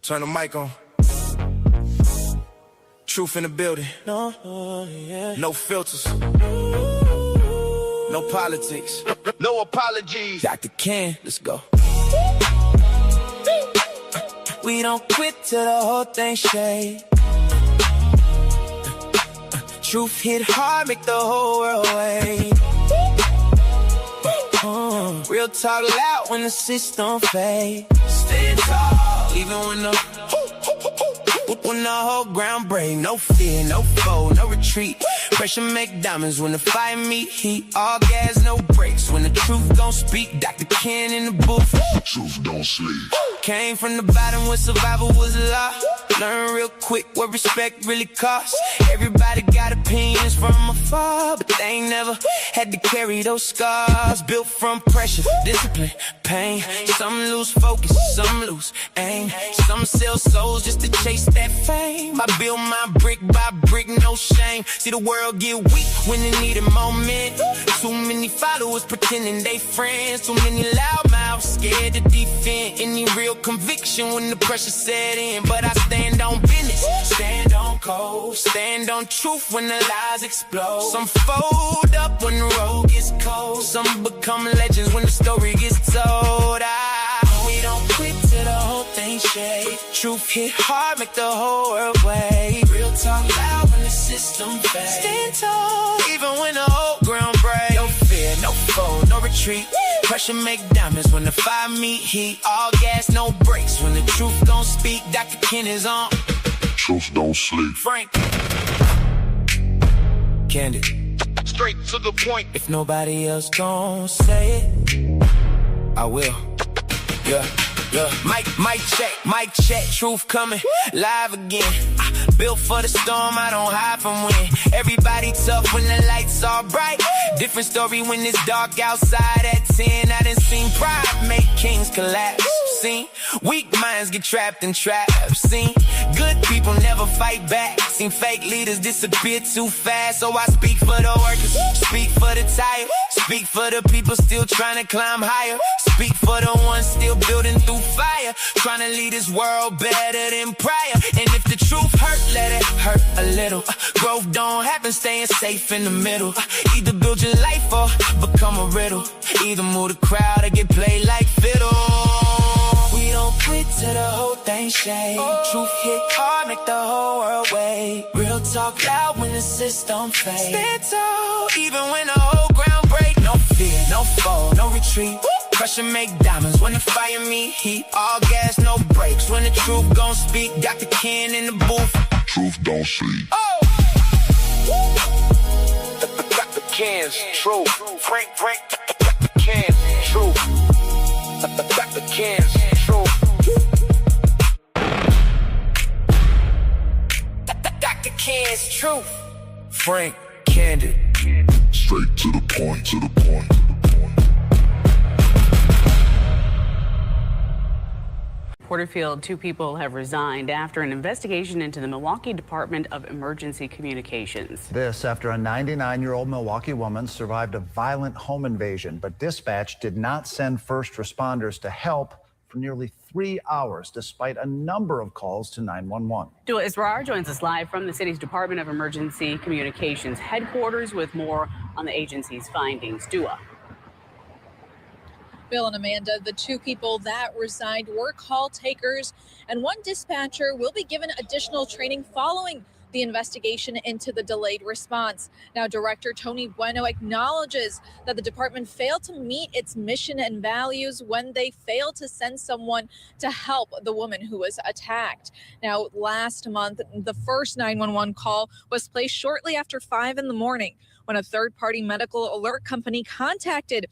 Turn the mic on. Truth in the building. No filters. No politics. No apologies. Dr. Ken, let's go. We don't quit till the whole thing shake. Truth hit hard, make the whole world wait. Real talk loud when the system fade. Stand tall, even when the whole ground break. No fear, no foe, no retreat. Pressure make diamonds when the fire meet heat. All gas, no brakes. When the truth gon' speak, Dr. Ken in the booth. Truth don't sleep. Came from the bottom when survival was a law. Learn real quick what respect really costs. Everybody got opinions from afar, but they ain't never had to carry those scars. Built from pressure, discipline, pain. Some lose focus, some lose aim. Some sell souls just to chase that fame. I build my brick by brick, no shame. See the world get weak when it need a moment. Too many followers pretending they friends. Too many loudmouths scared to defend any real conviction when the pressure set in. But I stand on business, stand on code, stand on truth when the lies explode. Some fold up when the road gets cold. Some become legends when the story gets told. We don't quit till the whole thing shake. Truth hit hard, make the whole world wait. Real talk loud when the system fades. Stand tall, even when the whole ground breaks. No fear, no foe, no retreat. Pressure make diamonds when the fire meet heat. All gas, no brakes. When the truth gon' speak, Dr. Ken is on. Truth don't sleep. Frank. Candid. Straight to the point. If nobody else gon' say it, I will. Yeah. Mic check, truth coming, live again. Built for the storm, I don't hide from when. Everybody tough when the lights are bright. Different story when it's dark outside at 10. I done seen pride make kings collapse. Seen weak minds get trapped in traps. Seen good people never fight back. Seen fake leaders disappear too fast. So I speak for the workers, speak for the tired, speak for the people still trying to climb higher. Speak for the ones still building through fire, trying to lead this world better than prior. And if the truth hurt, let it hurt a little. Growth don't happen staying safe in the middle. Either build your life or become a riddle. Either move the crowd or get played like fiddle. We don't quit till the whole thing shake. Truth hit hard, make the whole world wait. Real talk loud when the system fades. Stand tall, even when the whole ground break. No fear, no foe, no retreat. Pressure make diamonds when the fire meet heat. All gas, no brakes. When the truth gon' speak, Dr. Ken in the booth. Truth don't sleep. Oh! Dr. Ken's truth. Frank, Dr. Ken's truth. Dr. Ken's truth. Dr. Ken's truth. Frank, candid. Straight to the point, to the point. Porterfield, 2 people have resigned after an investigation into the Milwaukee Department of Emergency Communications. This after a 99-year-old Milwaukee woman survived a violent home invasion, but dispatch did not send first responders to help for nearly 3 hours, despite a number of calls to 911. Dua Israr joins us live from the city's Department of Emergency Communications headquarters with more on the agency's findings. Dua. Bill and Amanda, the 2 people that resigned were call takers, and one dispatcher will be given additional training following the investigation into the delayed response. Now, Director Tony Bueno acknowledges that the department failed to meet its mission and values when they failed to send someone to help the woman who was attacked. Now, last month, the first 911 call was placed shortly after 5 in the morning when a third-party medical alert company contacted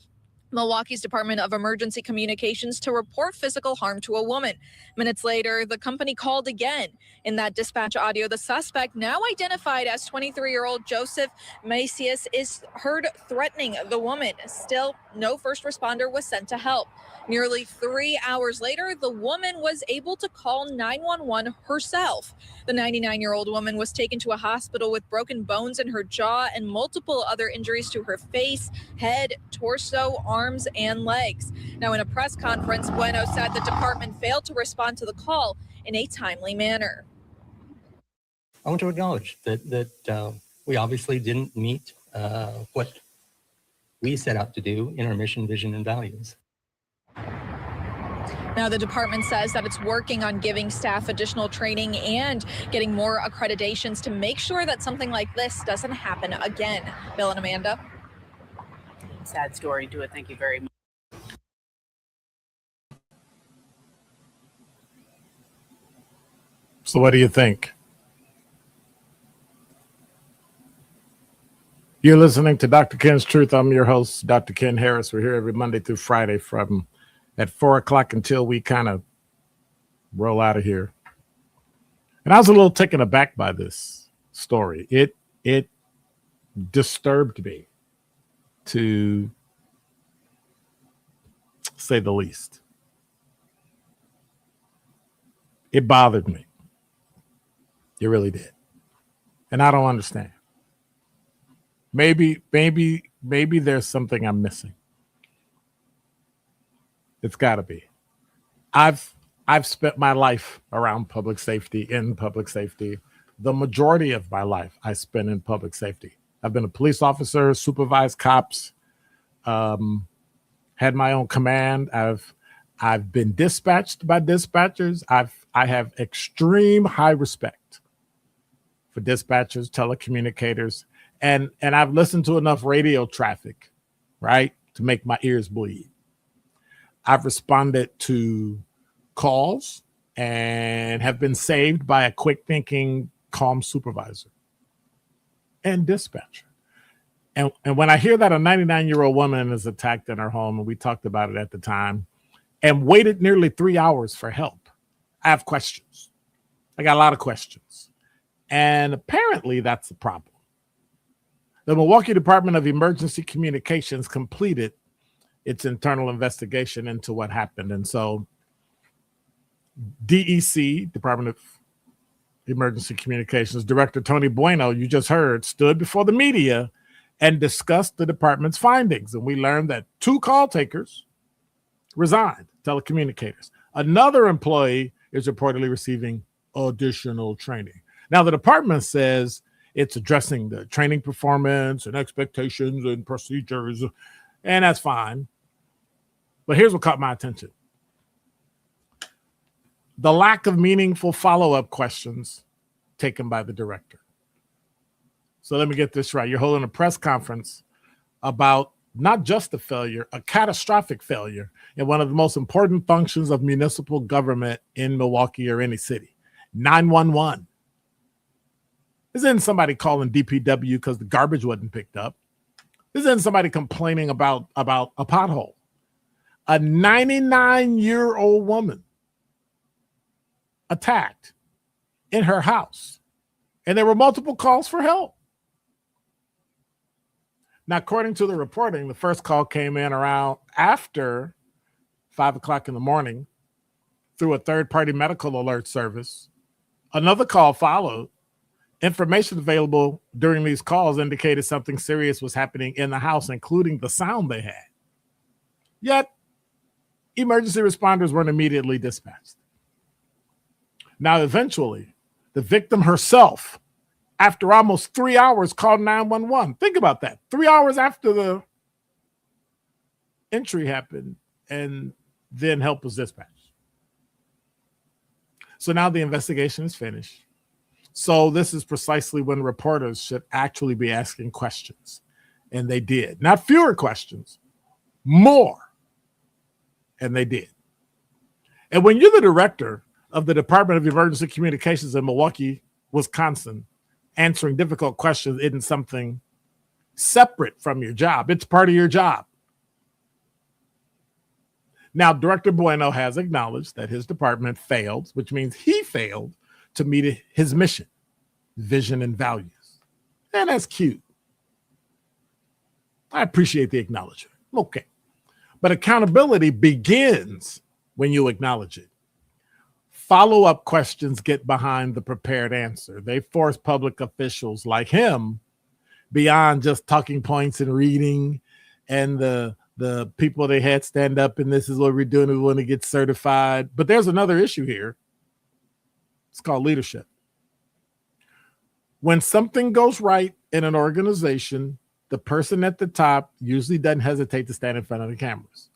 Milwaukee's Department of Emergency Communications to report physical harm to a woman. Minutes later, the company called again. In that dispatch audio, the suspect, now identified as 23-year-old Joseph Macias, is heard threatening the woman. Still, no first responder was sent to help. Nearly 3 hours later, the woman was able to call 911 herself. The 99-year-old woman was taken to a hospital with broken bones in her jaw and multiple other injuries to her face, head, torso, arms, and legs. Now, in a press conference, Bueno said the department failed to respond to the call in a timely manner. I want to acknowledge that we obviously didn't meet what we set out to do in our mission, vision, and values. Now, the department says that it's working on giving staff additional training and getting more accreditations to make sure that something like this doesn't happen again. Bill and Amanda. Sad story to it. Thank you very much. So what do you think? You're listening to Dr. Ken's Truth. I'm your host, Dr. Ken Harris. We're here every Monday through Friday from at 4 o'clock until we kind of roll out of here. And I was a little taken aback by this story. It disturbed me, to say the least. It bothered me. It really did. And I don't understand. Maybe there's something I'm missing. It's got to be. I've spent my life around public safety, in public safety. The majority of my life I spent in public safety. I've been a police officer, supervised cops, had my own command. I've been dispatched by dispatchers. I have extreme high respect for dispatchers, telecommunicators, and I've listened to enough radio traffic, right, to make my ears bleed. I've responded to calls and have been saved by a quick thinking, calm supervisor and dispatcher. And when I hear that a 99-year-old woman is attacked in her home, and we talked about it at the time, and waited nearly 3 hours for help, I have questions. I got a lot of questions. And apparently that's the problem. The Milwaukee Department of Emergency Communications completed its internal investigation into what happened. And so DEC, Department of Emergency Communications, Director Tony Bueno, you just heard, stood before the media and discussed the department's findings. And we learned that 2 call takers resigned, telecommunicators. Another employee is reportedly receiving additional training. Now, the department says it's addressing the training performance and expectations and procedures, and that's fine. But here's what caught my attention. The lack of meaningful follow-up questions taken by the director. So let me get this right. You're holding a press conference about not just a failure, a catastrophic failure in one of the most important functions of municipal government in Milwaukee or any city, 911. This isn't somebody calling DPW because the garbage wasn't picked up. This isn't somebody complaining about a pothole. A 99-year-old woman attacked in her house, and there were multiple calls for help. Now, according to the reporting, the first call came in around after 5 o'clock in the morning through a third-party medical alert service. Another call followed. Information available during these calls indicated something serious was happening in the house, including the sound they had. Yet, emergency responders weren't immediately dispatched. Now, eventually, the victim herself, after almost 3 hours, called 911. Think about that. 3 hours after the entry happened, and then help was dispatched. So now the investigation is finished. So this is precisely when reporters should actually be asking questions. And they did. Not fewer questions, more. And they did. And when you're the director of the Department of Emergency Communications in Milwaukee, Wisconsin, answering difficult questions isn't something separate from your job. It's part of your job. Now, Director Bueno has acknowledged that his department failed, which means he failed to meet his mission, vision, and values. And that's cute. I appreciate the acknowledgement. Okay. But accountability begins when you acknowledge it. Follow-up questions get behind the prepared answer. They force public officials like him beyond just talking points and reading, and the people they had stand up and this is what we're doing, we want to get certified. But there's another issue here. It's called leadership. When something goes right in an organization, the person at the top usually doesn't hesitate to stand in front of the cameras.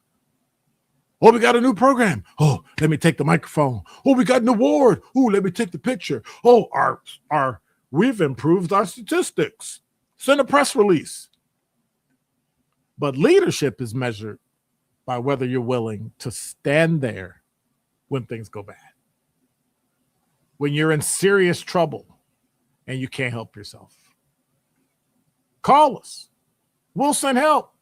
Oh, we got a new program. Oh, let me take the microphone. Oh, we got an award. Oh, let me take the picture. Oh, we've improved our statistics. Send a press release. But leadership is measured by whether you're willing to stand there when things go bad. When you're in serious trouble and you can't help yourself. Call us. We'll send help.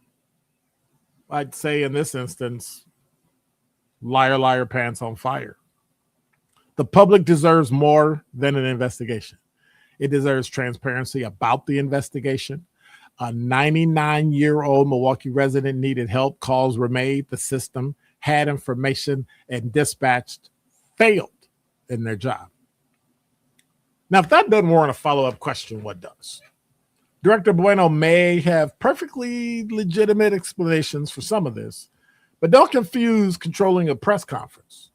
I'd say in this instance, liar, liar, pants on fire. The public deserves more than an investigation. It deserves transparency about the investigation. A 99-year-old Milwaukee resident needed help. Calls were made. The system had information and dispatched failed in their job. Now, if that doesn't warrant a follow-up question, what does? Director Bueno may have perfectly legitimate explanations for some of this, but don't confuse controlling a press conference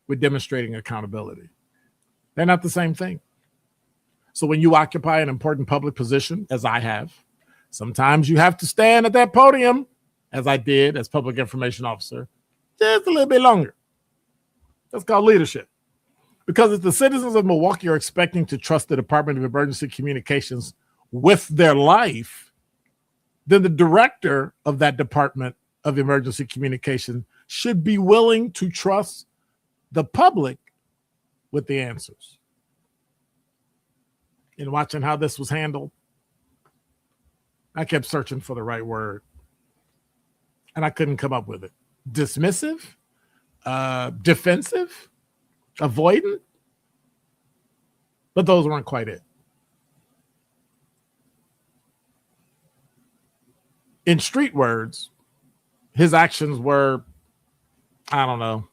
with demonstrating accountability. They're not the same thing. So when you occupy an important public position, as I have, sometimes you have to stand at that podium, as I did as public information officer, just a little bit longer. That's called leadership. Because if the citizens of Milwaukee are expecting to trust the Department of Emergency Communications with their life, then the director of that Department of Emergency Communication should be willing to trust the public with the answers. In watching how this was handled, I kept searching for the right word, and I couldn't come up with it. Dismissive? Defensive? Avoidant? But those weren't quite it. In street words, his actions were, I don't know,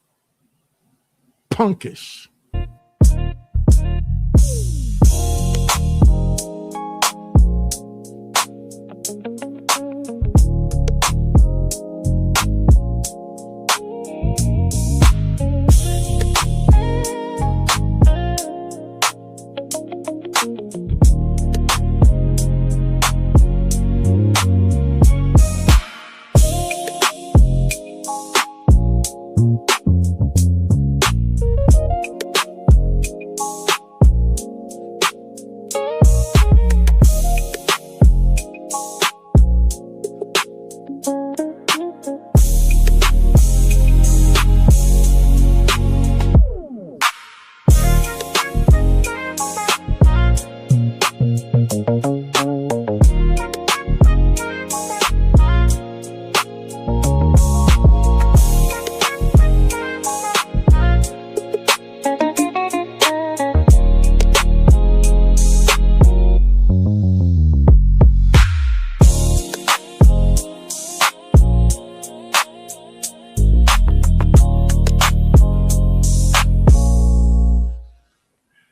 punkish.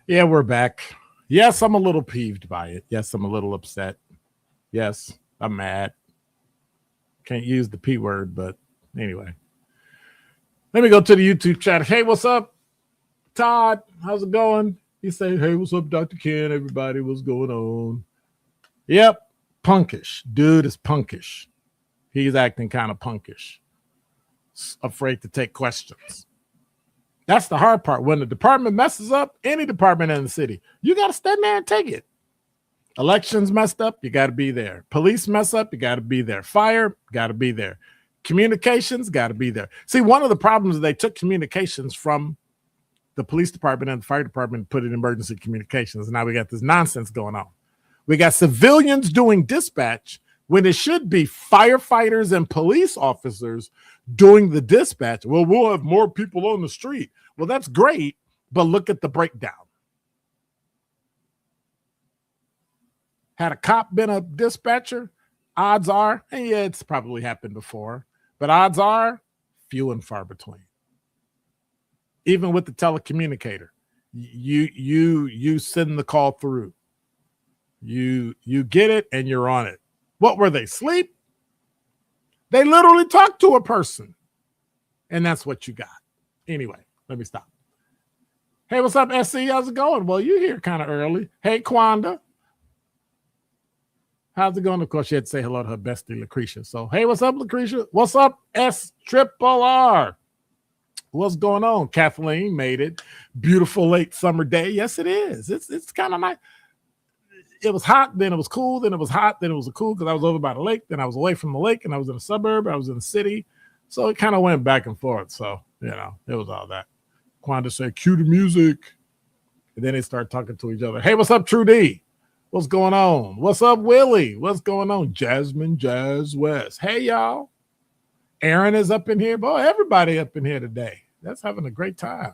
Yeah, we're back. Yes, I'm a little peeved by it. Yes, I'm a little upset. Yes, I'm mad. Can't use the P word, but anyway. Let me go to the YouTube chat. Hey, what's up, Todd? How's it going? He said, hey, what's up, Dr. Ken? Everybody, what's going on? Yep, punkish. Dude is punkish. He's acting kind of punkish. Afraid to take questions. That's the hard part. When the department messes up, any department in the city, you got to stand there and take it. Elections messed up, you got to be there. Police mess up, you got to be there. Fire, got to be there. Communications, got to be there. See, one of the problems is they took communications from the police department and the fire department and put it in emergency communications. And now we got this nonsense going on. We got civilians doing dispatch when it should be firefighters and police officers doing the dispatch. Well, we'll have more people on the street. Well, that's great, but look at the breakdown. Had a cop been a dispatcher, odds are, and yeah, it's probably happened before, but odds are few and far between. Even with the telecommunicator, you send the call through. You get it and you're on it. What were they, sleep? They literally talked to a person. And that's what you got. Anyway, let me stop. Hey, what's up, SC? How's it going? Well, you're here kind of early. Hey, Quanda. How's it going? Of course, she had to say hello to her bestie, Lucretia. So, hey, what's up, Lucretia? What's up, S-triple-R? What's going on? Kathleen made it. Beautiful late summer day. Yes, it is. It's kind of nice. It was hot, then it was cool, then it was hot, then it was cool because I was over by the lake, then I was away from the lake, and I was in a suburb, I was in the city. So it kind of went back and forth. So, it was all that. Quanda said, cue the music. And then they start talking to each other. Hey, what's up, True D? What's going on? What's up, Willie? What's going on? Jasmine Jazz West. Hey, y'all. Aaron is up in here. Boy, everybody up in here today. That's having a great time.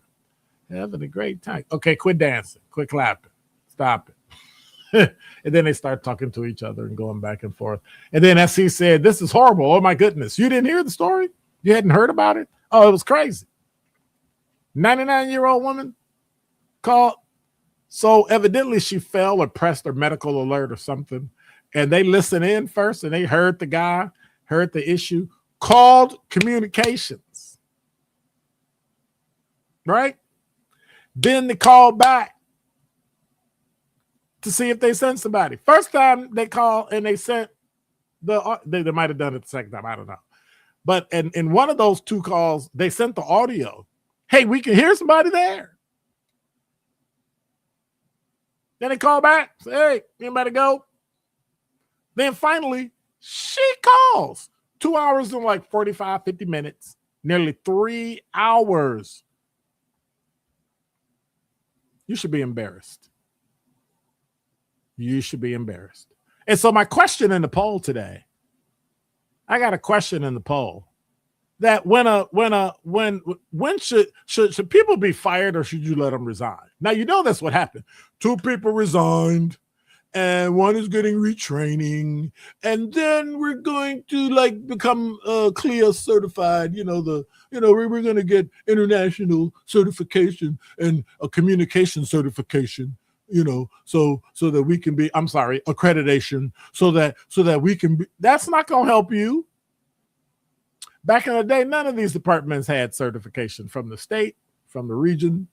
Having a great time. Okay, quit dancing. Quit clapping. Stop it. And then they start talking to each other and going back and forth. And then SC said, this is horrible. Oh, my goodness. You didn't hear the story? You hadn't heard about it? Oh, it was crazy. 99-year-old woman called. So evidently she fell or pressed her medical alert or something. And they listened in first and they heard the guy, heard the issue, called communications. Right? Then they called back to see if they sent somebody. First time they called and they sent they might have done it the second time. I don't know. But in one of those two calls, they sent the audio. Hey, we can hear somebody there. Then they call back, say, hey, anybody go? Then finally, she calls. 2 hours and like 45, 50 minutes, nearly 3 hours. You should be embarrassed. You should be embarrassed. And so my question in the poll today, I got a question in the poll that when should people be fired or should you let them resign? Now, that's what happened. 2 people resigned and one is getting retraining. And then we're going to become CLIA certified. We're going to get international certification and a communication certification. So that we can be, accreditation, so that we can be. That's not going to help you. Back in the day, none of these departments had certification from the state, from the region,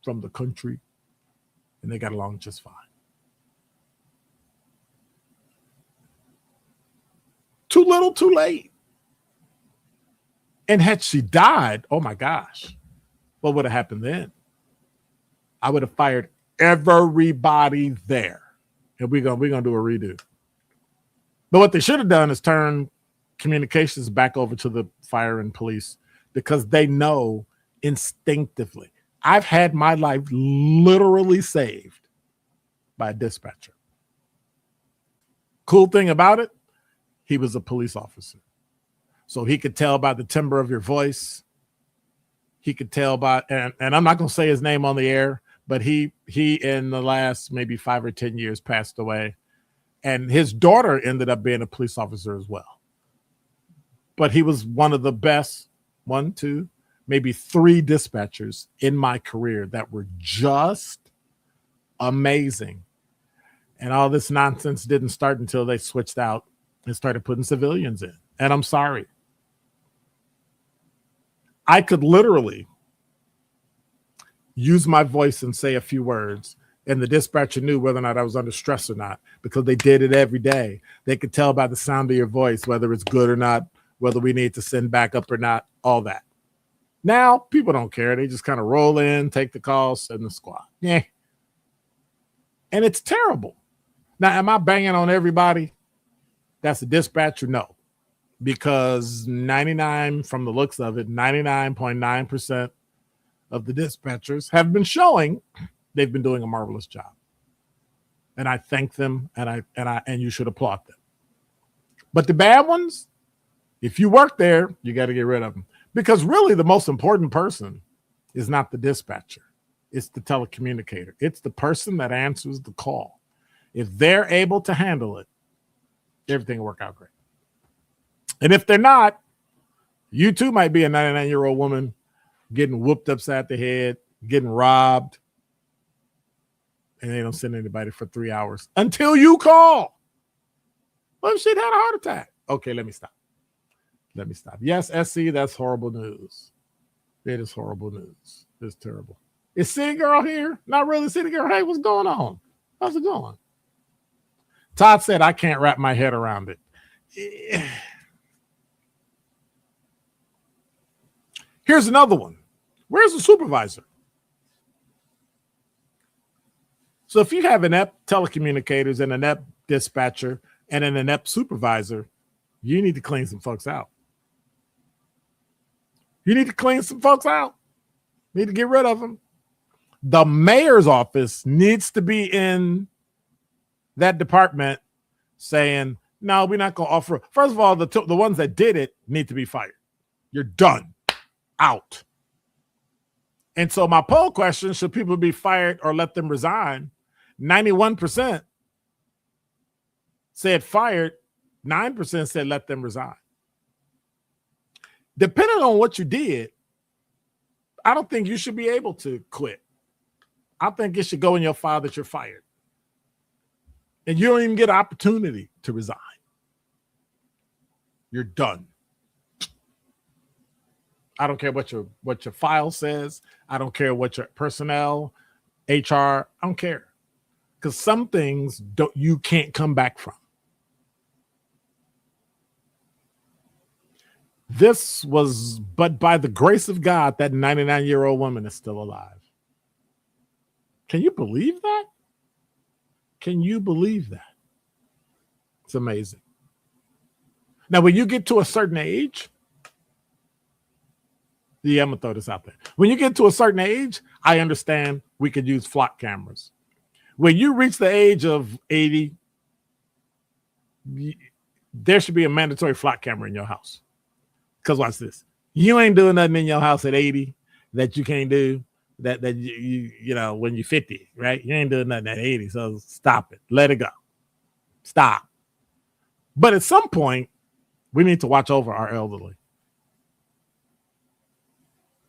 from the country, and they got along just fine. Too little, too late. And had she died, oh my gosh, what would have happened then? I would have fired everybody there. And we're gonna do a redo. But what they should have done is turn communications back over to the fire and police because they know instinctively. I've had my life literally saved by a dispatcher. Cool thing about it, he was a police officer. So he could tell by the timbre of your voice. He could tell by, and I'm not going to say his name on the air, but he in the last maybe 5 or 10 years passed away. And his daughter ended up being a police officer as well. But he was one of the best, 1, 2, maybe 3 dispatchers in my career that were just amazing. And all this nonsense didn't start until they switched out and started putting civilians in. And I'm sorry. I could literally use my voice and say a few words, and the dispatcher knew whether or not I was under stress or not because they did it every day. They could tell by the sound of your voice whether it's good or not, whether we need to send backup or not, all that. Now, people don't care. They just kind of roll in, take the call, send the squad. Yeah. And it's terrible. Now, am I banging on everybody that's a dispatcher? No. Because 99, from the looks of it, 99.9% of the dispatchers have been showing they've been doing a marvelous job. And I thank them, and you should applaud them. But the bad ones, if you work there, you got to get rid of them. Because really the most important person is not the dispatcher. It's the telecommunicator. It's the person that answers the call. If they're able to handle it, everything will work out great. And if they're not, you too might be a 99-year-old woman getting whooped upside the head, getting robbed, and they don't send anybody for 3 hours until you call. Well, she'd had a heart attack. Okay, let me stop. Yes, SC, that's horrible news. It is horrible news. It's terrible. Is City Girl here? Not really City Girl. Hey, what's going on? How's it going? Todd said, I can't wrap my head around it. Here's another one. Where's the supervisor? So if you have an inept telecommunicators and an inept dispatcher and an inept supervisor, you need to clean some folks out. You need to clean some folks out. You need to get rid of them. The mayor's office needs to be in that department saying, no, we're not going to offer. First of all, the ones that did it need to be fired. You're done. Out. And so my poll question, should people be fired or let them resign? 91% said fired. 9% said let them resign. Depending on what you did, I don't think you should be able to quit. I think it should go in your file that you're fired. And you don't even get an opportunity to resign. You're done. I don't care what your file says. I don't care what your personnel, HR, I don't care. Because some things you can't come back from. This was, but by the grace of God, that 99-year-old woman is still alive. Can you believe that? Can you believe that? It's amazing. Now, when you get to a certain age, yeah, I'm going to throw this out there. When you get to a certain age, I understand we could use flock cameras. When you reach the age of 80, there should be a mandatory flock camera in your house. Because watch this. You ain't doing nothing in your house at 80 that you can't do that you know when you're 50, right? You ain't doing nothing at 80, so stop it. Let it go. Stop. But at some point, we need to watch over our elderly.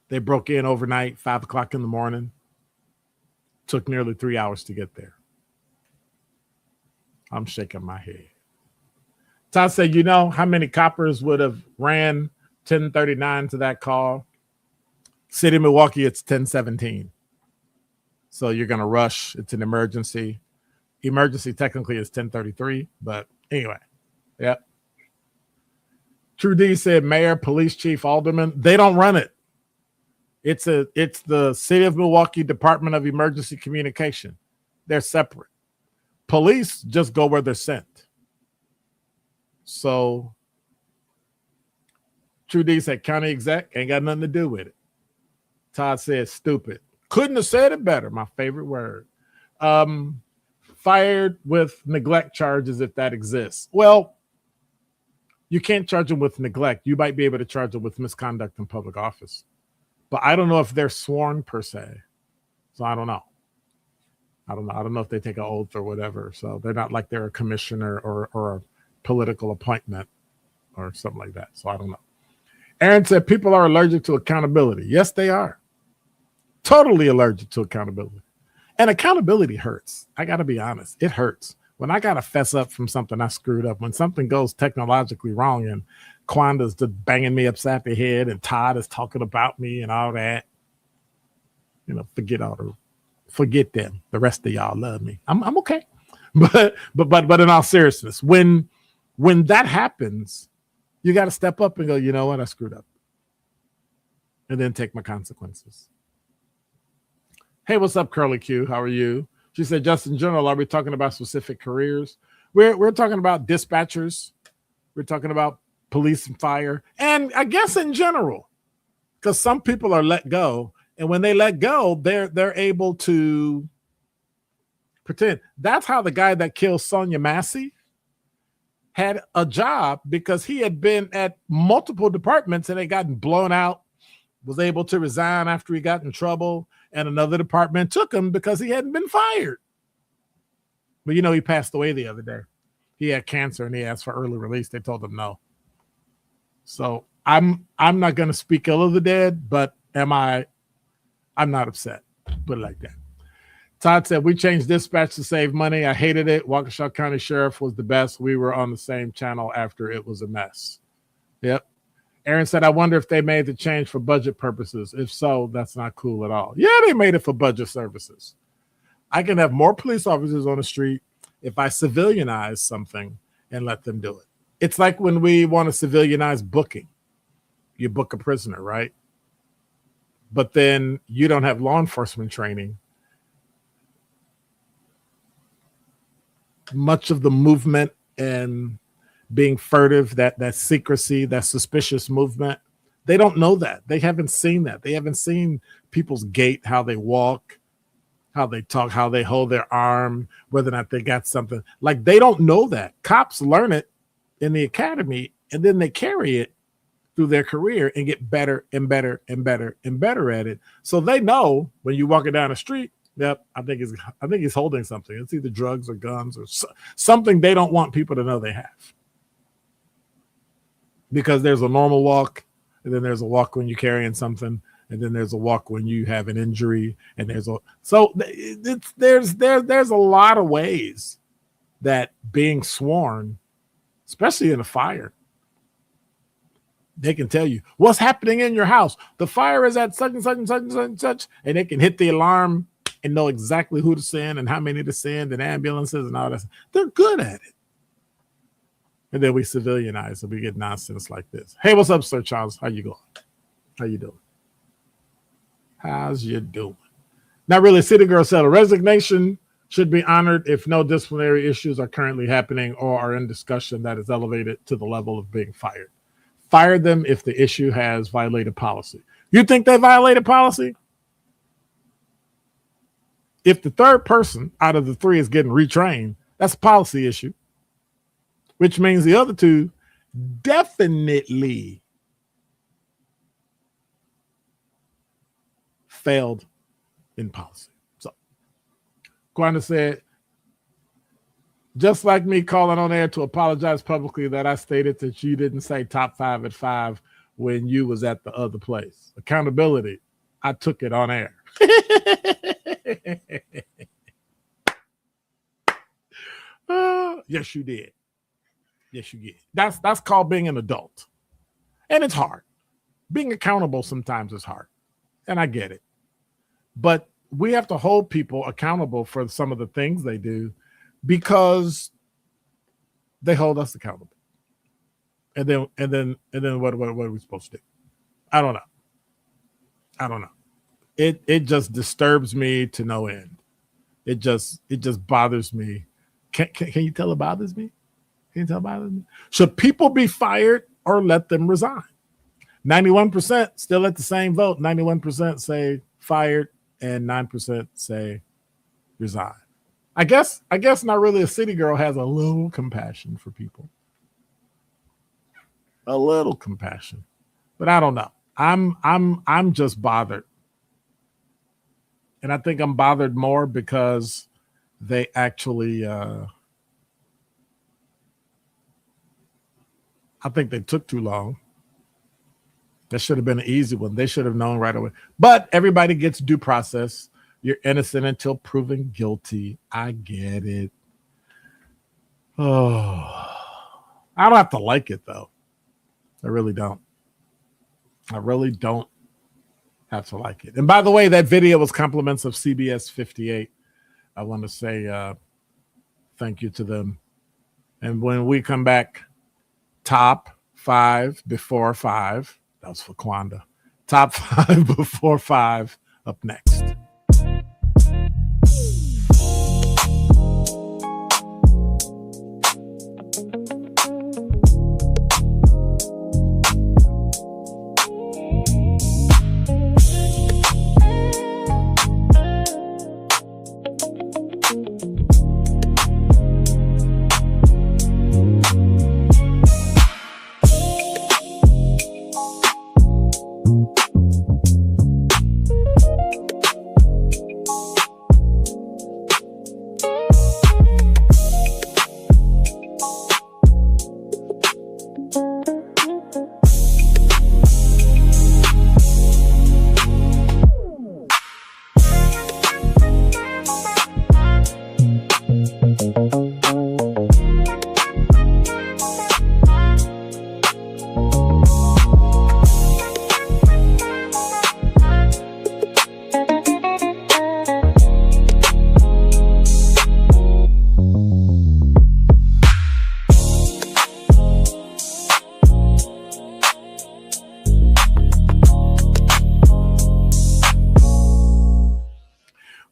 They broke in overnight, 5 o'clock in the morning. Took nearly 3 hours to get there. I'm shaking my head. Todd said, you know how many coppers would have ran 1039 to that call? City of Milwaukee, it's 1017. So you're going to rush. It's an emergency. Emergency technically is 1033, but anyway. Yep. True D said mayor, police chief, alderman, they don't run it. It's the City of Milwaukee Department of Emergency Communication. They're separate. Police just go where they're sent. So True D said county exec ain't got nothing to do with it. Todd said stupid. Couldn't have said it better. My favorite word. Fired with neglect charges if that exists. Well, you can't charge them with neglect. You might be able to charge them with misconduct in public office. But I don't know if they're sworn per se. So I don't know. I don't know if they take an oath or whatever. So they're not like they're a commissioner or a political appointment or something like that. So I don't know. Aaron said people are allergic to accountability. Yes, they are. Totally allergic to accountability. And accountability hurts. I got to be honest. It hurts. When I got to fess up from something I screwed up, when something goes technologically wrong and Quanda's just banging me upside the head and Todd is talking about me and all that, you know, forget them. The rest of y'all love me. I'm okay. But in all seriousness, when that happens, you got to step up and go, you know what? I screwed up. And then take my consequences. Hey, what's up, Curly Q? How are you? She said, just in general, are we talking about specific careers? We're talking about dispatchers. We're talking about police and fire. And I guess in general, because some people are let go. And when they let go, they're able to pretend. That's how the guy that killed Sonia Massey had a job, because he had been at multiple departments and had gotten blown out, was able to resign after he got in trouble, and another department took him because he hadn't been fired. But you know, he passed away the other day. He had cancer and he asked for early release. They told him no. So I'm not going to speak ill of the dead, but I'm not upset. Put it like that. Todd said, we changed dispatch to save money. I hated it. Waukesha County Sheriff was the best. We were on the same channel after it was a mess. Yep. Aaron said, I wonder if they made the change for budget purposes. If so, that's not cool at all. Yeah, they made it for budget services. I can have more police officers on the street if I civilianize something and let them do it. It's like when we want to civilianize booking. You book a prisoner, right? But then you don't have law enforcement training. Much of the movement and being furtive, that secrecy, that suspicious movement, they don't know that. They haven't seen that. They haven't seen people's gait, how they walk, how they talk, how they hold their arm, whether or not they got something. Like, they don't know that. Cops learn it in the academy, and then they carry it through their career and get better and better and better and better at it. So they know when you're walking down the street, yep, I think he's holding something. It's either drugs or guns or something they don't want people to know they have. Because there's a normal walk, and then there's a walk when you're carrying something, and then there's a walk when you have an injury, and there's a there's a lot of ways that being sworn, especially in a fire, they can tell you what's happening in your house. The fire is at such and such and such and such and such, and they can hit the alarm and know exactly who to send and how many to send and ambulances and all that. They're good at it. And then we civilianize and we get nonsense like this. Hey, what's up, Sir Charles? How you going? How you doing? How's you doing? Not really. City Girl said a resignation should be honored if no disciplinary issues are currently happening or are in discussion that is elevated to the level of being fired. Fire them if the issue has violated policy. You think they violated policy? If the third person out of the three is getting retrained, that's a policy issue, which means the other two definitely failed in policy. So Kwanda said, just like me calling on air to apologize publicly that I stated that you didn't say top 5 at 5 when you was at the other place. Accountability. I took it on air. Yes, you did. Yes, you did. That's called being an adult. And it's hard. Being accountable sometimes is hard. And I get it. But we have to hold people accountable for some of the things they do because they hold us accountable. And then what are we supposed to do? I don't know. It just disturbs me to no end. It just bothers me. Can you tell it bothers me? Can you tell it bothers me? Should people be fired or let them resign? 91% still at the same vote. 91% say fired and 9% say resign. I guess Not Really a City Girl has a little compassion for people. A little compassion. But I don't know. I'm just bothered. And I think I'm bothered more because they actually I think they took too long. That should have been an easy one. They should have known right away. But everybody gets due process. You're innocent until proven guilty. I get it. Oh, I don't have to like it, though. I really don't. I really don't have to like it. And by the way, that video was compliments of CBS 58. I want to say thank you to them. And when we come back, top 5 before 5. That was for Kwanda. Top 5 before 5 up next.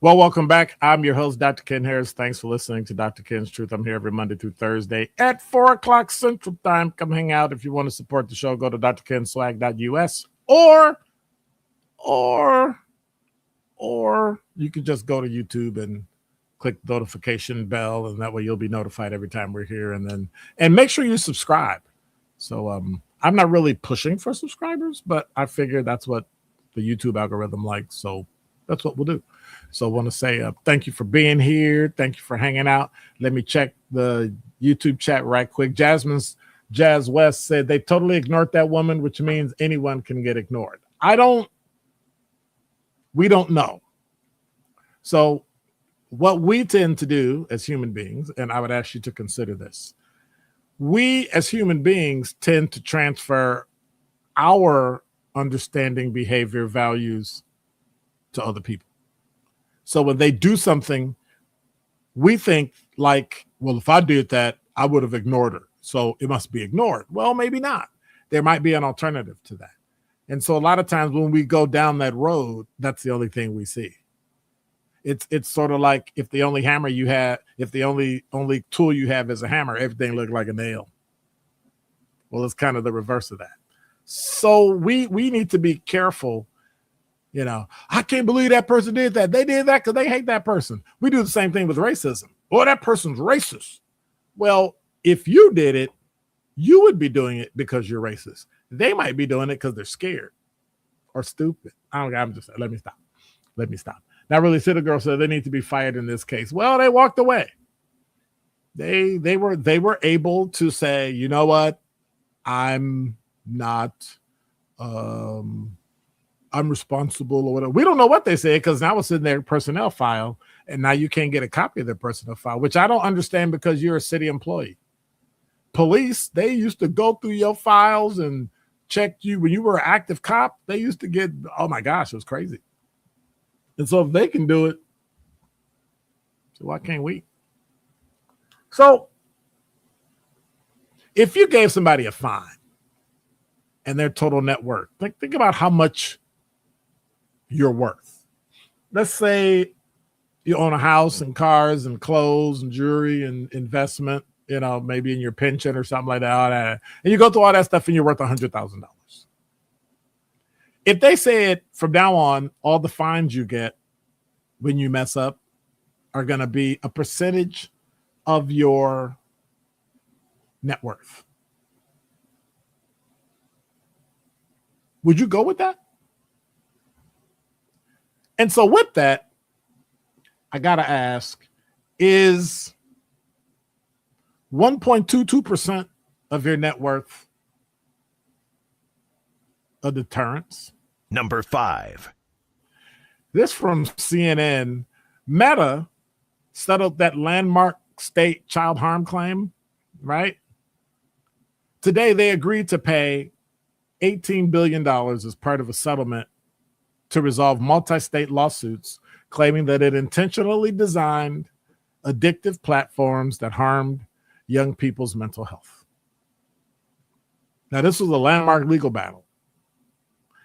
Well, welcome back. I'm your host, Dr. Ken Harris. Thanks for listening to Dr. Ken's Truth. I'm here every Monday through Thursday at 4 o'clock Central Time. Come hang out. If you want to support the show, go to drkenswag.us or you can just go to YouTube and click the notification bell, and that way you'll be notified every time we're here. And make sure you subscribe. So I'm not really pushing for subscribers, but I figure that's what the YouTube algorithm likes. So that's what we'll do. So I want to say thank you for being here. Thank you for hanging out. Let me check the YouTube chat right quick. Jazz West said they totally ignored that woman, which means anyone can get ignored. We don't know. So what we tend to do as human beings, and I would ask you to consider this, we as human beings tend to transfer our understanding, behavior, values to other people. So when they do something, we think like, well, if I did that, I would have ignored her. So it must be ignored. Well, maybe not. There might be an alternative to that. And so a lot of times when we go down that road, that's the only thing we see. It's sort of like if the only hammer you have, if the only tool you have is a hammer, everything looks like a nail. Well, it's kind of the reverse of that. So we need to be careful. You know, I can't believe that person did that. They did that because they hate that person. We do the same thing with racism. Oh, that person's racist. Well, if you did it, you would be doing it because you're racist. They might be doing it because they're scared or stupid. Let me stop. Not really. City Girl said they need to be fired in this case. Well, they walked away. They were able to say, you know what? I'm not I'm responsible or whatever. We don't know what they say because now it's in their personnel file, and now you can't get a copy of their personnel file, which I don't understand because you're a city employee. Police, they used to go through your files and check you when you were an active cop. They used to get, oh my gosh, it was crazy. And so if they can do it, so why can't we? So if you gave somebody a fine and their total net worth, think about how much you're worth. Let's say you own a house and cars and clothes and jewelry and investment, you know, maybe in your pension or something like that, all that. And you go through all that stuff and you're worth $100,000. If they said from now on, all the fines you get when you mess up are going to be a percentage of your net worth, would you go with that? And so with that, I got to ask, is 1.22% of your net worth a deterrence? Number 5. This from CNN. Meta settled that landmark state child harm claim, right? Today, they agreed to pay $18 billion as part of a settlement to resolve multi-state lawsuits claiming that it intentionally designed addictive platforms that harmed young people's mental health. Now, this was a landmark legal battle.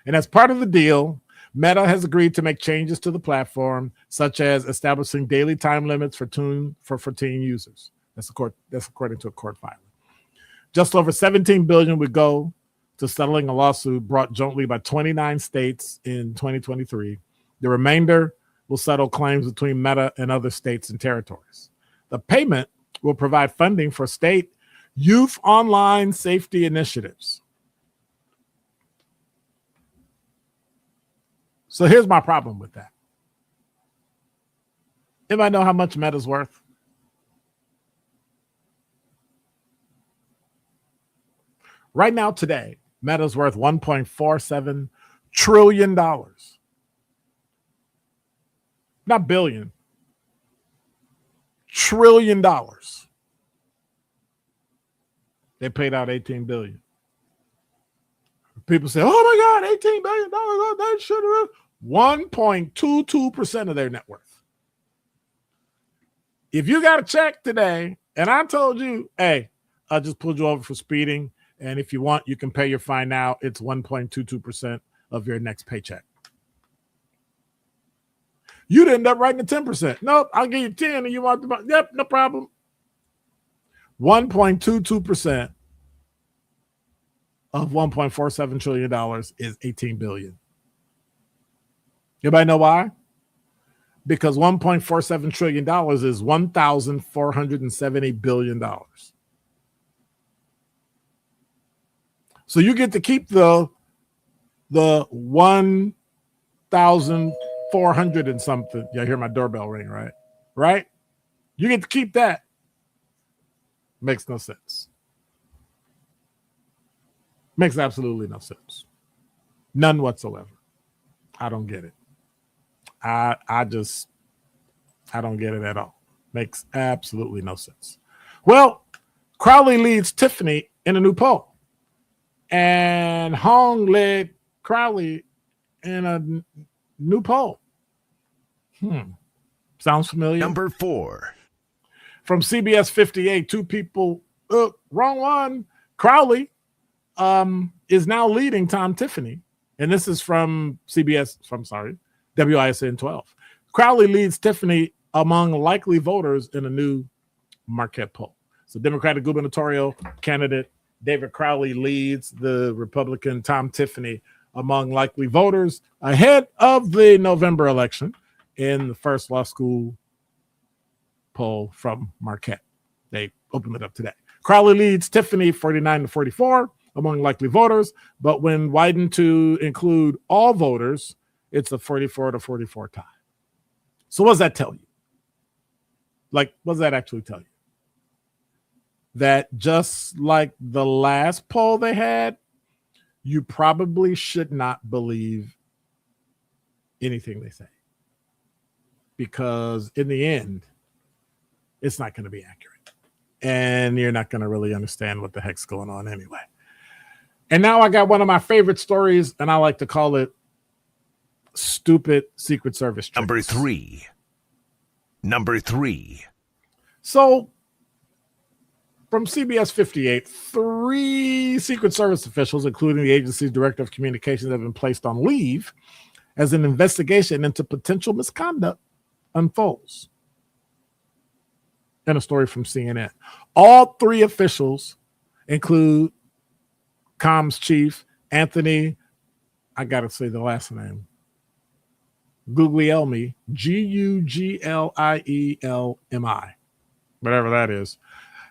And as part of the deal, Meta has agreed to make changes to the platform, such as establishing daily time limits for teen users. That's according to a court filing. Just over $17 billion would go to settling a lawsuit brought jointly by 29 states in 2023. The remainder will settle claims between Meta and other states and territories. The payment will provide funding for state youth online safety initiatives. So here's my problem with that. Anybody know how much Meta's worth? Right now, today, Meta's worth $1.47 trillion. Not billion. $1 trillion. They paid out $18 billion. People say, oh my God, $18 billion. That should have 1.22% of their net worth. If you got a check today, and I told you, hey, I just pulled you over for speeding, and if you want, you can pay your fine now. It's 1.22% of your next paycheck. You'd end up writing the 10%. Nope, I'll give you 10 and you want the, yep, no problem. 1.22% of $1.47 trillion is $18 billion. Anybody know why? Because $1.47 trillion is $1,470 billion. So you get to keep the 1,400 and something. Yeah, I hear my doorbell ring, right? Right? You get to keep that. Makes no sense. Makes absolutely no sense. None whatsoever. I don't get it. I don't get it at all. Makes absolutely no sense. Well, Crowley leads Tiffany in a new poll. And Hong led Crowley in a new poll. Sounds familiar? Number 4. From CBS 58, two people, wrong one. Crowley is now leading Tom Tiffany. And this is from WISN 12. Crowley leads Tiffany among likely voters in a new Marquette poll. So Democratic gubernatorial candidate David Crowley leads the Republican Tom Tiffany among likely voters ahead of the November election in the first law school poll from Marquette. They opened it up today. Crowley leads Tiffany 49-44 among likely voters, but when widened to include all voters, it's a 44-44 tie. So what does that tell you? Like, what does that actually tell you? That just like the last poll they had, you probably should not believe anything they say. Because in the end, it's not going to be accurate. And you're not going to really understand what the heck's going on anyway. And now I got one of my favorite stories, and I like to call it Stupid Secret Service tricks. Number three. So, from CBS 58, 3 Secret Service officials, including the agency's director of communications, have been placed on leave as an investigation into potential misconduct unfolds. And a story from CNN. All 3 officials include comms chief Anthony, I got to say the last name, Guglielmi, Guglielmi, whatever that is,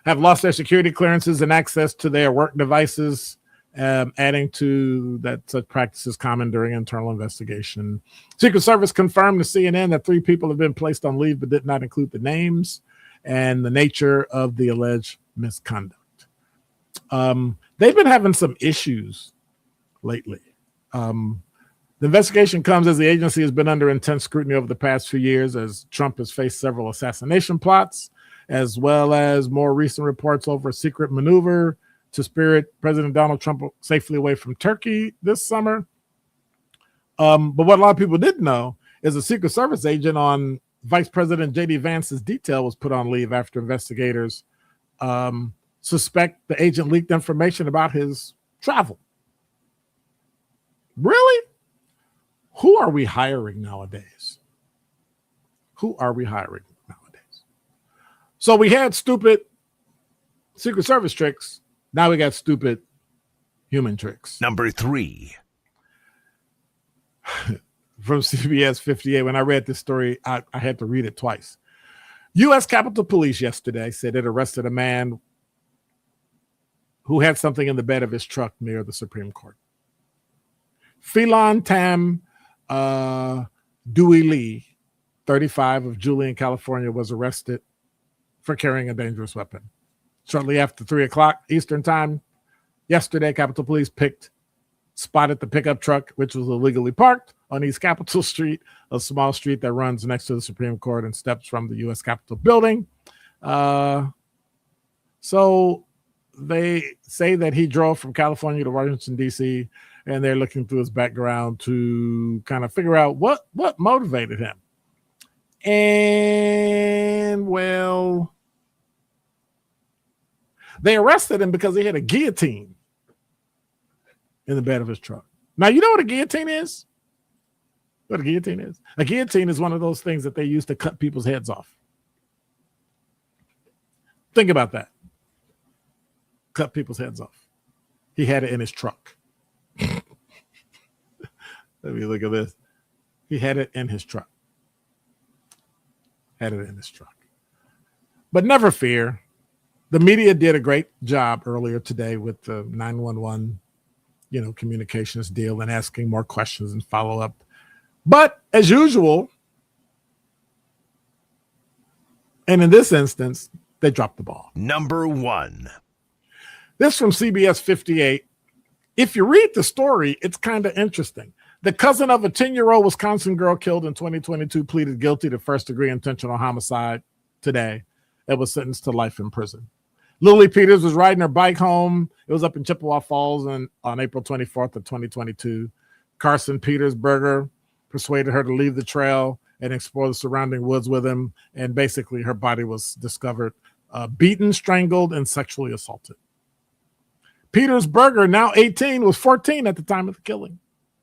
have lost their security clearances and access to their work devices, adding to that such practices common during internal investigation. Secret Service confirmed to CNN that 3 people have been placed on leave but did not include the names and the nature of the alleged misconduct. They've been having some issues lately. The investigation comes as the agency has been under intense scrutiny over the past few years as Trump has faced several assassination plots, as well as more recent reports over a secret maneuver to spirit President Donald Trump safely away from Turkey this summer. But what a lot of people didn't know is a Secret Service agent on Vice President J.D. Vance's detail was put on leave after investigators suspect the agent leaked information about his travel. Really? Who are we hiring nowadays? So we had stupid Secret Service tricks. Now we got stupid human tricks. Number 3. From CBS 58, when I read this story, I had to read it twice. U.S. Capitol Police yesterday said it arrested a man who had something in the bed of his truck near the Supreme Court. Phelan Tam Dewey Lee, 35, of Julian, California, was arrested for carrying a dangerous weapon. Shortly after 3 o'clock Eastern time yesterday, Capitol Police spotted the pickup truck, which was illegally parked on East Capitol Street, a small street that runs next to the Supreme Court and steps from the U.S. Capitol building. So they say that he drove from California to Washington, D.C., and they're looking through his background to kind of figure out what motivated him. And, well, they arrested him because he had a guillotine in the bed of his truck. Now, you know what a guillotine is? What a guillotine is? A guillotine is one of those things that they use to cut people's heads off. Think about that. Cut people's heads off. He had it in his truck. Let me look at this. He had it in his truck. Had it in his truck. But never fear. The media did a great job earlier today with the 911, communications deal and asking more questions and follow up. But as usual, and in this instance, they dropped the ball. Number 1. This from CBS 58. If you read the story, it's kind of interesting. The cousin of a 10-year-old Wisconsin girl killed in 2022 pleaded guilty to first-degree intentional homicide today and was sentenced to life in prison. Lily Peters was riding her bike home. It was up in Chippewa Falls on April 24th of 2022. Carson Petersberger persuaded her to leave the trail and explore the surrounding woods with him. And basically her body was discovered beaten, strangled, and sexually assaulted. Petersberger, now 18, was 14 at the time of the killing.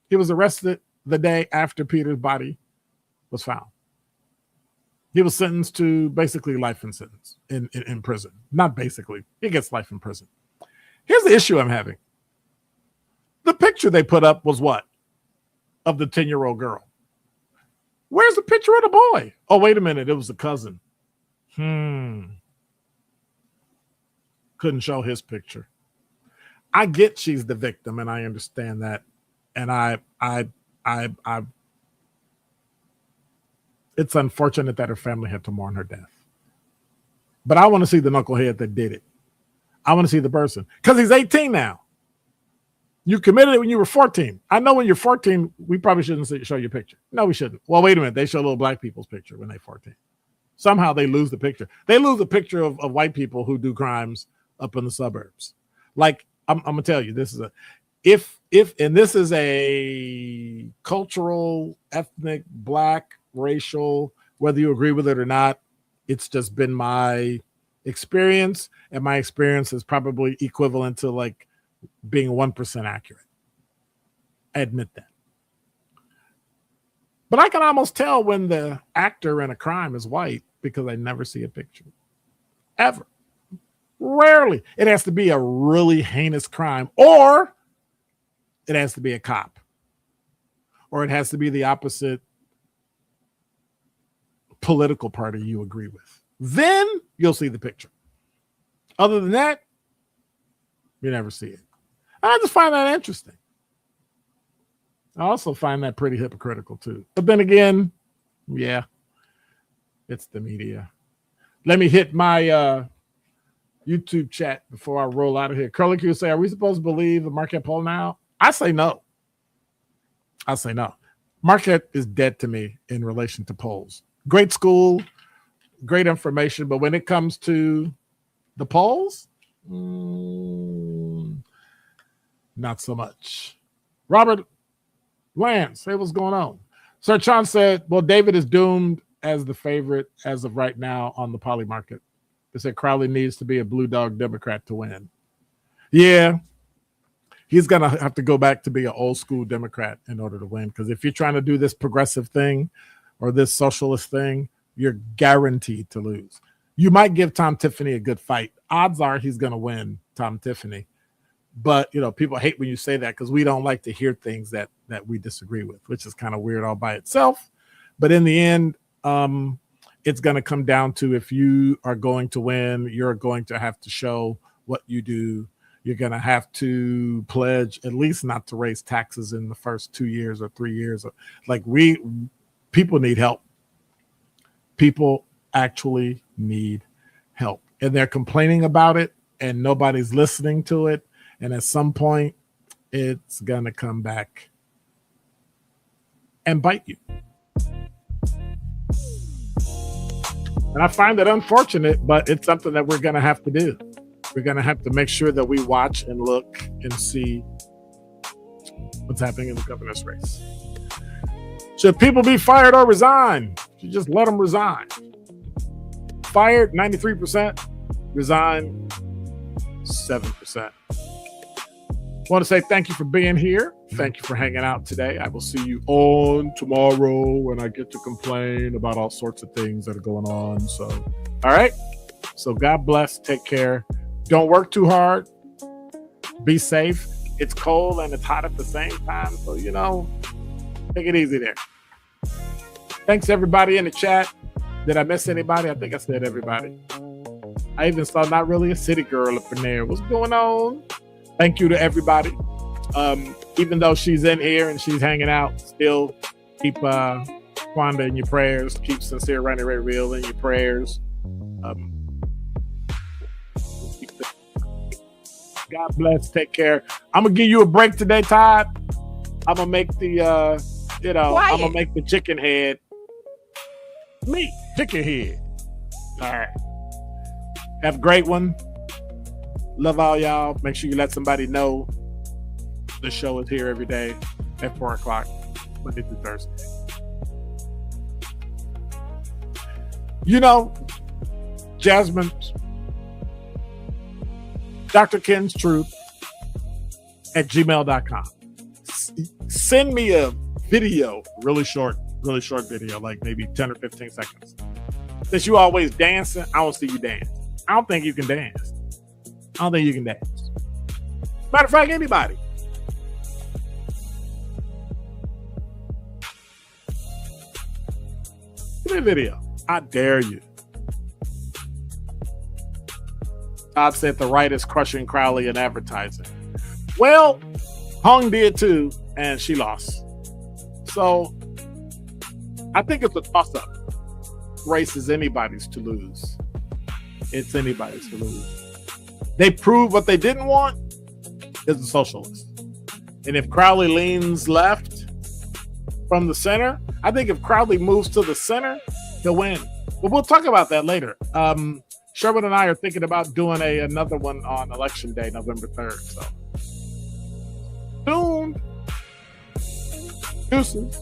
He was arrested the day after Peter's body was found. He was sentenced to basically life in prison. Not basically. He gets life in prison. Here's the issue I'm having. The picture they put up was what? Of the 10-year-old girl. Where's the picture of the boy? Oh, wait a minute. It was the cousin. Couldn't show his picture. I get she's the victim, and I understand that. And it's unfortunate that her family had to mourn her death. But I want to see the knucklehead that did it. I want to see the person. Because he's 18 now. You committed it when you were 14. I know when you're 14, we probably shouldn't show your picture. No, we shouldn't. Well, wait a minute. They show little black people's picture when they're 14. Somehow they lose the picture. They lose a picture of white people who do crimes up in the suburbs. Like, I'm going to tell you, this is and this is a cultural, ethnic, black, racial, whether you agree with it or not, it's just been my experience, and my experience is probably equivalent to like being 1% accurate. I admit that. But I can almost tell when the actor in a crime is white because I never see a picture. Ever. Rarely. It has to be a really heinous crime, or it has to be a cop, or it has to be the opposite political party you agree with. Then you'll see the picture. Other than that, you never see it. I just find that interesting. I also find that pretty hypocritical too. But then again, yeah, it's the media. Let me hit my YouTube chat before I roll out of here. Curly Q say, are we supposed to believe the Marquette poll now? I say no. Marquette is dead to me in relation to polls. Great school, great information, but when it comes to the polls, not so much. Robert Lance, hey, what's going on? Sir Chan said, well, David is doomed as the favorite as of right now on the poly market. They said Crowley needs to be a blue dog Democrat to win. Yeah, he's going to have to go back to be an old school Democrat in order to win. Because if you're trying to do this progressive thing or this socialist thing, you're guaranteed to lose. You might give Tom Tiffany a good fight. Odds are he's going to win, Tom Tiffany. But, people hate when you say that because we don't like to hear things that we disagree with, which is kind of weird all by itself. But in the end, it's going to come down to, if you are going to win, you're going to have to show what you do. You're going to have to pledge at least not to raise taxes in the first 2 years or 3 years. Like people need help. People actually need help. And they're complaining about it and nobody's listening to it. And at some point, it's going to come back and bite you. And I find it unfortunate, but it's something that we're going to have to do. We're going to have to make sure that we watch and look and see what's happening in the governor's race. Should people be fired or resign? You just let them resign. Fired, 93%. Resign, 7%. Want to say thank you for being here. Thank you for hanging out today. I will see you on tomorrow when I get to complain about all sorts of things that are going on. So, all right. So God bless. Take care. Don't work too hard. Be safe. It's cold and it's hot at the same time. So, take it easy there. Thanks everybody in the chat. Did I miss anybody? I think I said everybody. I even saw Not Really a City Girl up in there. What's going on? Thank you to everybody. Even though she's in here and she's hanging out, still keep Kwanda in your prayers. Keep Sincere Running Ray Real in your prayers. God bless. Take care. I'm gonna give you a break today, Todd. I'm gonna make the I'm gonna make the chicken head. Meat chicken head. All right. Have a great one. Love all y'all. Make sure you let somebody know the show is here every day at 4 o'clock, Monday through Thursday. Jasmine, Dr. Ken's Truth at gmail.com. Send me a video, really short video, like maybe 10 or 15 seconds. Since you always dancing, I don't see you dance. I don't think you can dance. Matter of fact, anybody. Give me a video. I dare you. Todd said the right is crushing Crowley in advertising. Well, Hung did too, and she lost. So I think it's a toss-up. Race is anybody's to lose. It's anybody's to lose. They proved what they didn't want is a socialist. And if Crowley leans left from the center, I think if Crowley moves to the center, he'll win. But we'll talk about that later. Sherman and I are thinking about doing another one on Election Day, November 3rd. So, soon. Deuces.